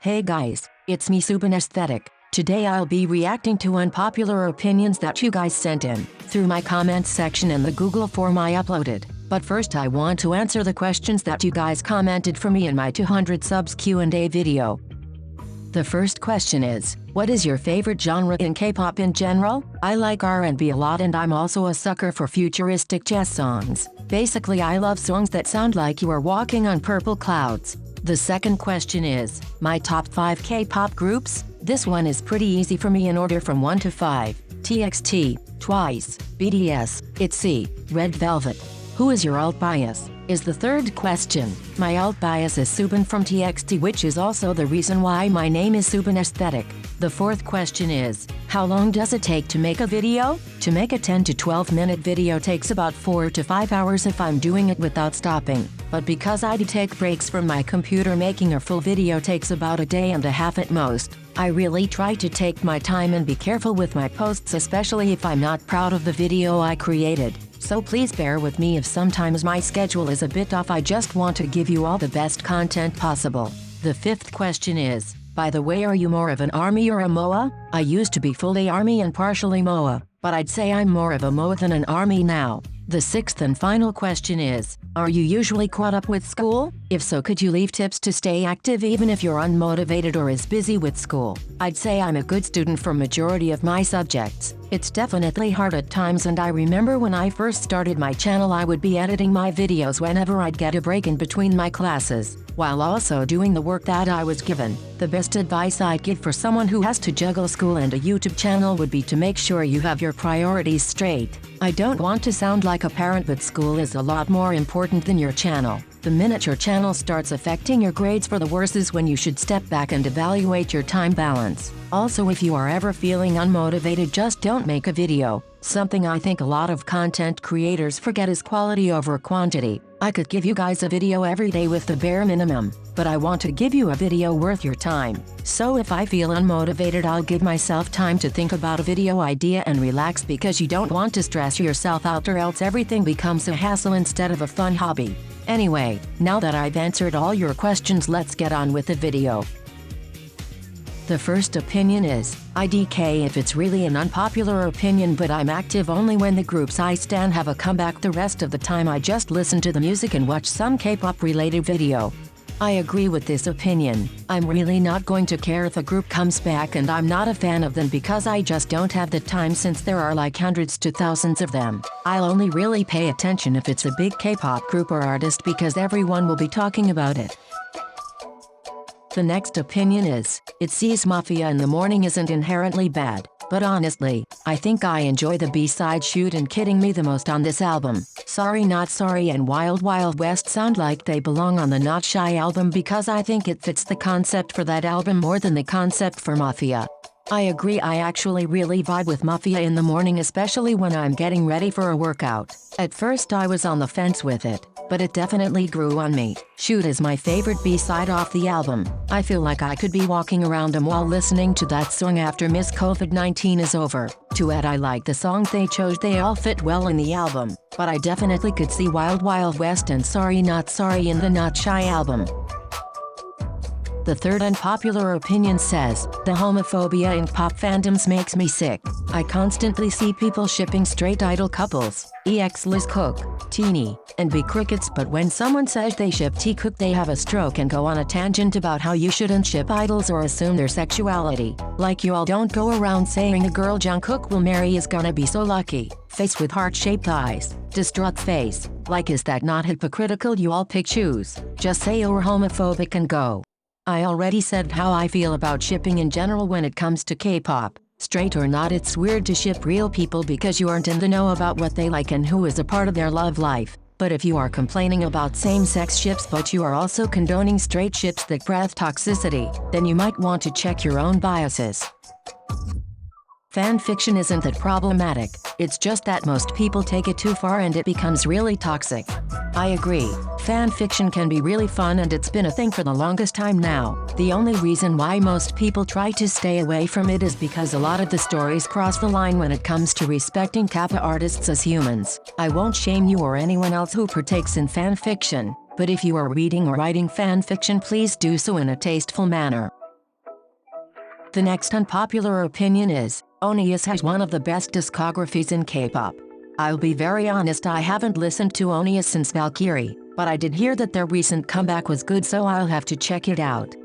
Hey guys, it's me Subin Aesthetic. Today I'll be reacting to unpopular opinions that you guys sent in through my comments section and the Google form I uploaded. But first I want to answer the questions that you guys commented for me in my 200 subs Q&A video. The first question is, what is your favorite genre in K-pop in general? I like R&B a lot and I'm also a sucker for futuristic jazz songs. Basically I love songs that sound like you are walking on purple clouds. The second question is, my top 5 K-pop groups? This one is pretty easy for me in order from 1 to 5. TXT, Twice, BTS, ITZY, Red Velvet. Who is your alt bias? Is the third question. My alt bias is Subin from TXT, which is also the reason why my name is Subin Aesthetic. The fourth question is, how long does it take to make a video? To make a 10 to 12 minute video takes about 4 to 5 hours if I'm doing it without stopping. But because I do take breaks from my computer, making a full video takes about a day and a half at most. I really try to take my time and be careful with my posts, especially if I'm not proud of the video I created. So please bear with me if sometimes my schedule is a bit off. I just want to give you all the best content possible. The fifth question is, by the way, are you more of an ARMY or a MOA? I used to be fully ARMY and partially MOA, but I'd say I'm more of a MOA than an ARMY now. The sixth and final question is, are you usually caught up with school? If so, could you leave tips to stay active even if you're unmotivated or is busy with school? I'd say I'm a good student for majority of my subjects. It's definitely hard at times, and I remember when I first started my channel I would be editing my videos whenever I'd get a break in between my classes, while also doing the work that I was given. The best advice I'd give for someone who has to juggle school and a YouTube channel would be to make sure you have your priorities straight. I don't want to sound like a parent, but school is a lot more important than your channel. The minute your channel starts affecting your grades for the worse is when you should step back and evaluate your time balance. Also, if you are ever feeling unmotivated, just don't make a video. Something I think a lot of content creators forget is quality over quantity. I could give you guys a video every day with the bare minimum, but I want to give you a video worth your time. So if I feel unmotivated, I'll give myself time to think about a video idea and relax, because you don't want to stress yourself out or else everything becomes a hassle instead of a fun hobby. Anyway, now that I've answered all your questions, let's get on with the video. The first opinion is, IDK if it's really an unpopular opinion, but I'm active only when the groups I stan have a comeback. The rest of the time I just listen to the music and watch some K-pop related video. I agree with this opinion. I'm really not going to care if a group comes back and I'm not a fan of them, because I just don't have the time, since there are like hundreds to thousands of them. I'll only really pay attention if it's a big K-pop group or artist, because everyone will be talking about it. The next opinion is, ITZY's Mafia in the Morning isn't inherently bad, but honestly, I think I enjoy the B-side Shoot and Kidding Me the most on this album. Sorry Not Sorry and Wild Wild West sound like they belong on the Not Shy album, because I think it fits the concept for that album more than the concept for Mafia. I agree, I actually really vibe with Mafia in the Morning, especially when I'm getting ready for a workout. At first I was on the fence with it, but it definitely grew on me. Shoot is my favorite B-side off the album. I feel like I could be walking around a mall listening to that song after Miss COVID-19 is over. To add, I like the songs they chose, they all fit well in the album, but I definitely could see Wild Wild West and Sorry Not Sorry in the Not Shy album. The third unpopular opinion says, the homophobia in pop fandoms makes me sick. I constantly see people shipping straight idol couples, EX Liz Cook, Teeny, and B Crickets, but when someone says they ship T Cook they have a stroke and go on a tangent about how you shouldn't ship idols or assume their sexuality. Like you all don't go around saying a girl Jungkook will marry is gonna be so lucky. Face with heart-shaped eyes. Distraught face. Like, is that not hypocritical? You all pick choose. Just say you're homophobic and go. I already said how I feel about shipping in general when it comes to K-pop. Straight or not, it's weird to ship real people because you aren't in the know about what they like and who is a part of their love life. But if you are complaining about same-sex ships but you are also condoning straight ships that breath toxicity, then you might want to check your own biases. Fan fiction isn't that problematic, it's just that most people take it too far and it becomes really toxic. I agree, fan fiction can be really fun and it's been a thing for the longest time now. The only reason why most people try to stay away from it is because a lot of the stories cross the line when it comes to respecting kappa artists as humans. I won't shame you or anyone else who partakes in fan fiction, but if you are reading or writing fan fiction, please do so in a tasteful manner. The next unpopular opinion is, Onius has one of the best discographies in K-pop. I'll be very honest, I haven't listened to Onius since Valkyrie, but I did hear that their recent comeback was good, so I'll have to check it out.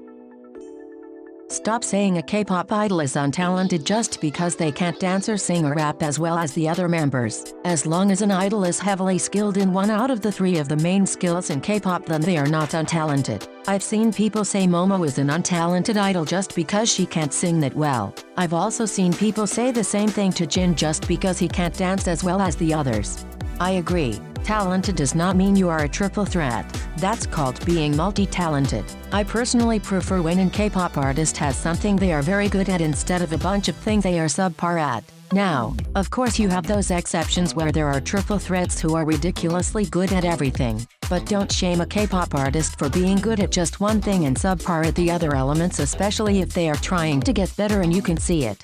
Stop saying a K-pop idol is untalented just because they can't dance or sing or rap as well as the other members. As long as an idol is heavily skilled in one out of the three of the main skills in K-pop, then they are not untalented. I've seen people say Momo is an untalented idol just because she can't sing that well. I've also seen people say the same thing to Jin just because he can't dance as well as the others. I agree. Talented does not mean you are a triple threat. That's called being multi-talented. I personally prefer when a K-pop artist has something they are very good at instead of a bunch of things they are subpar at. Now, of course you have those exceptions where there are triple threats who are ridiculously good at everything. But don't shame a K-pop artist for being good at just one thing and subpar at the other elements, especially if they are trying to get better and you can see it.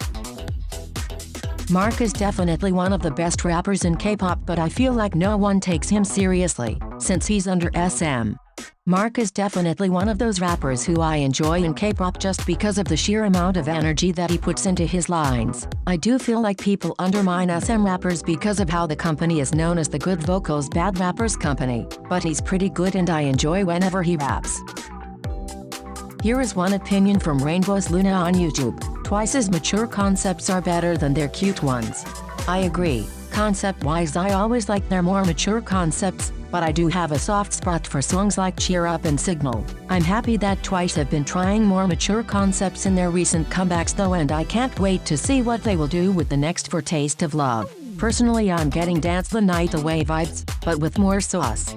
Mark is definitely one of the best rappers in K-pop, but I feel like no one takes him seriously, since he's under SM. Mark is definitely one of those rappers who I enjoy in K-pop just because of the sheer amount of energy that he puts into his lines. I do feel like people undermine SM rappers because of how the company is known as the Good Vocals Bad Rappers Company, but he's pretty good and I enjoy whenever he raps. Here is one opinion from Rainbow's Luna on YouTube. Twice's mature concepts are better than their cute ones. I agree. Concept-wise, I always like their more mature concepts, but I do have a soft spot for songs like Cheer Up and Signal. I'm happy that Twice have been trying more mature concepts in their recent comebacks though, and I can't wait to see what they will do with the next for Taste of Love. Personally, I'm getting Dance the Night Away vibes, but with more sauce.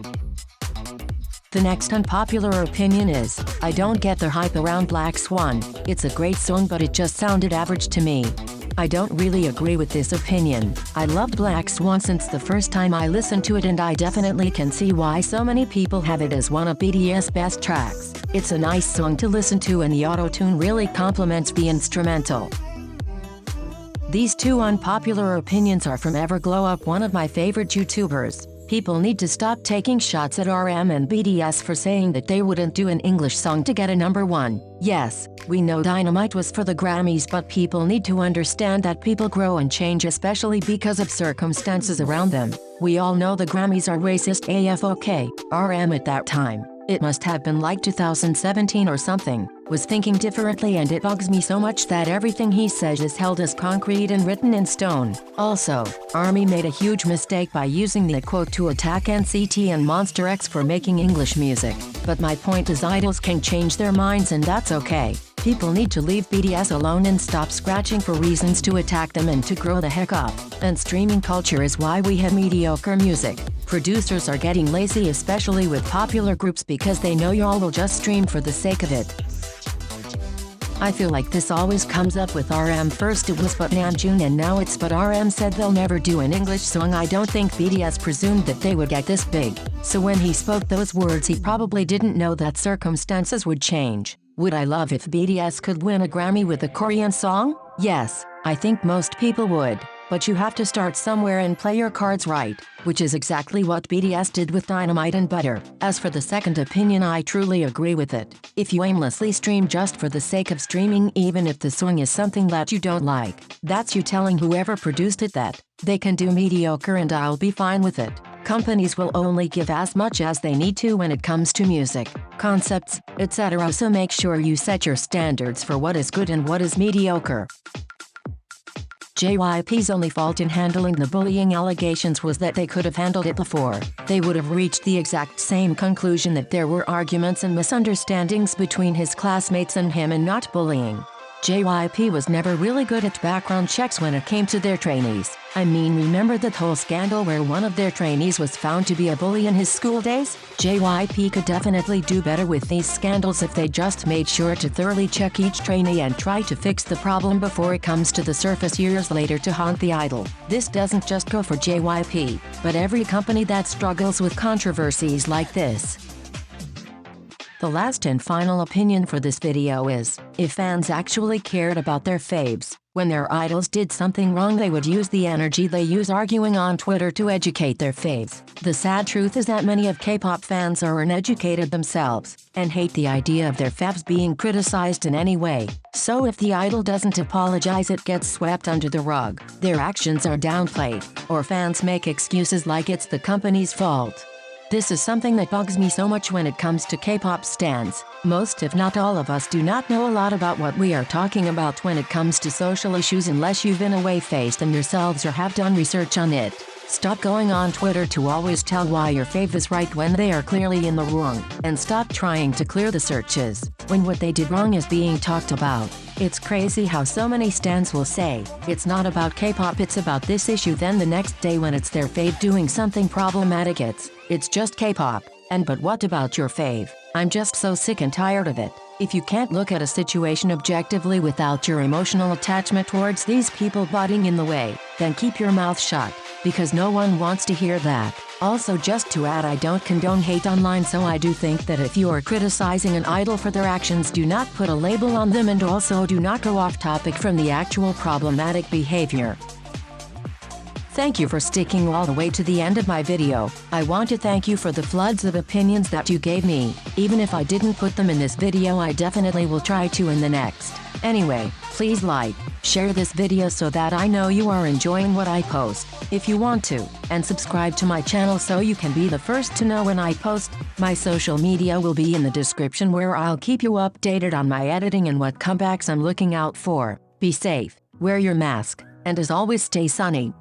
The next unpopular opinion is, I don't get the hype around Black Swan. It's a great song, but it just sounded average to me. I don't really agree with this opinion. I loved Black Swan since the first time I listened to it, and I definitely can see why so many people have it as one of BTS' best tracks. It's a nice song to listen to and the auto-tune really complements the instrumental. These two unpopular opinions are from Everglow Up, one of my favorite YouTubers. People need to stop taking shots at RM and BTS for saying that they wouldn't do an English song to get a #1. Yes, we know Dynamite was for the Grammys, but people need to understand that people grow and change, especially because of circumstances around them. We all know the Grammys are racist AFOK. RM at that time, it must have been like 2017 or something, was thinking differently, and it bugs me so much that everything he says is held as concrete and written in stone. Also, ARMY made a huge mistake by using the quote to attack NCT and Monster X for making English music. But my point is, idols can change their minds and that's okay. People need to leave BTS alone and stop scratching for reasons to attack them and to grow the heck up. And streaming culture is why we have mediocre music. Producers are getting lazy, especially with popular groups, because they know y'all will just stream for the sake of it. I feel like this always comes up with RM. First it was but Namjoon and now it's but RM said they'll never do an English song. I don't think BTS presumed that they would get this big. So when he spoke those words, he probably didn't know that circumstances would change. Would I love if BTS could win a Grammy with a Korean song? Yes, I think most people would. But you have to start somewhere and play your cards right, which is exactly what BTS did with Dynamite and Butter. As for the second opinion, I truly agree with it. If you aimlessly stream just for the sake of streaming, even if the song is something that you don't like, that's you telling whoever produced it that they can do mediocre and I'll be fine with it. Companies will only give as much as they need to when it comes to music, concepts, etc. So make sure you set your standards for what is good and what is mediocre. JYP's only fault in handling the bullying allegations was that they could have handled it before. They would have reached the exact same conclusion that there were arguments and misunderstandings between his classmates and him and not bullying. JYP was never really good at background checks when it came to their trainees. I mean, remember that whole scandal where one of their trainees was found to be a bully in his school days? JYP could definitely do better with these scandals if they just made sure to thoroughly check each trainee and try to fix the problem before it comes to the surface years later to haunt the idol. This doesn't just go for JYP, but every company that struggles with controversies like this. The last and final opinion for this video is, if fans actually cared about their faves, When their idols did something wrong, they would use the energy they use arguing on Twitter to educate their faves. The sad truth is that many of K-pop fans are uneducated themselves, and hate the idea of their faves being criticized in any way. So if the idol doesn't apologize, it gets swept under the rug. Their actions are downplayed, or fans make excuses like it's the company's fault. This is something that bugs me so much when it comes to K-pop stans. Most if not all of us do not know a lot about what we are talking about when it comes to social issues unless you've been away-faced them yourselves or have done research on it. Stop going on Twitter to always tell why your fave is right when they are clearly in the wrong, and stop trying to clear the searches when what they did wrong is being talked about. It's crazy how so many stans will say, it's not about K-pop, it's about this issue, then the next day when it's their fave doing something problematic it's just K-pop. And but what about your fave? I'm just so sick and tired of it. If you can't look at a situation objectively without your emotional attachment towards these people butting in the way, then keep your mouth shut, because no one wants to hear that. Also, just to add, I don't condone hate online, so I do think that if you are criticizing an idol for their actions, do not put a label on them, and also do not go off topic from the actual problematic behavior. Thank you for sticking all the way to the end of my video. I want to thank you for the floods of opinions that you gave me. Even if I didn't put them in this video, I definitely will try to in the next. Anyway, please like, share this video so that I know you are enjoying what I post, if you want to, and subscribe to my channel so you can be the first to know when I post. My social media will be in the description, where I'll keep you updated on my editing and what comebacks I'm looking out for. Be safe, wear your mask, and as always, stay sunny.